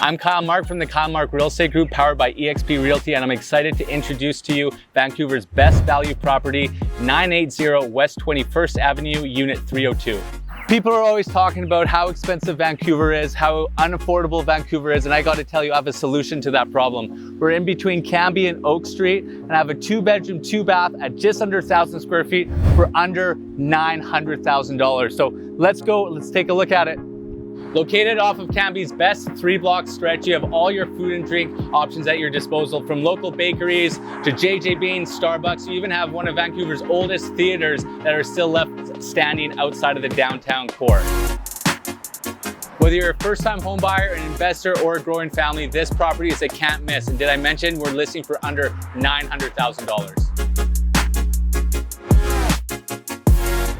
I'm Kyle Mark from the Kyle Mark Real Estate Group, powered by eXp Realty, and I'm excited to introduce to you Vancouver's best value property, 980 West 21st Avenue, Unit 302. People are always talking about how expensive Vancouver is, how unaffordable Vancouver is, and I got to tell you, I have a solution to that problem. We're in between Cambie and Oak Street, and I have a 2-bedroom, 2-bath at just under 1,000 square feet for under $900,000. So let's go, let's take a look at it. Located off of Cambie's best 3-block stretch, you have all your food and drink options at your disposal, from local bakeries to JJ Beans, Starbucks. You even have one of Vancouver's oldest theaters that are still left standing outside of the downtown core. Whether you're a first-time home buyer, an investor, or a growing family, this property is a can't miss. And did I mention we're listing for under $900,000?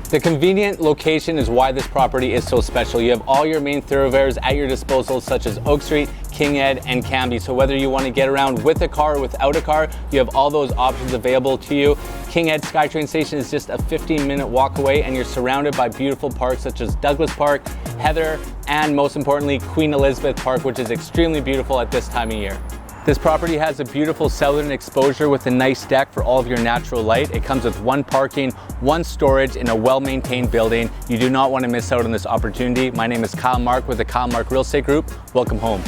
The convenient location is why this property is so special. You have all your main thoroughfares at your disposal, such as Oak Street, King Ed, and Cambie. So whether you want to get around with a car or without a car, you have all those options available to you. King Ed SkyTrain station is just a 15-minute walk away, and you're surrounded by beautiful parks such as Douglas Park, Heather, and most importantly, Queen Elizabeth Park, which is extremely beautiful at this time of year. This property has a beautiful southern exposure with a nice deck for all of your natural light. It comes with 1 parking, 1 storage in a well-maintained building. You do not want to miss out on this opportunity. My name is Kyle Mark with the Kyle Mark Real Estate Group. Welcome home.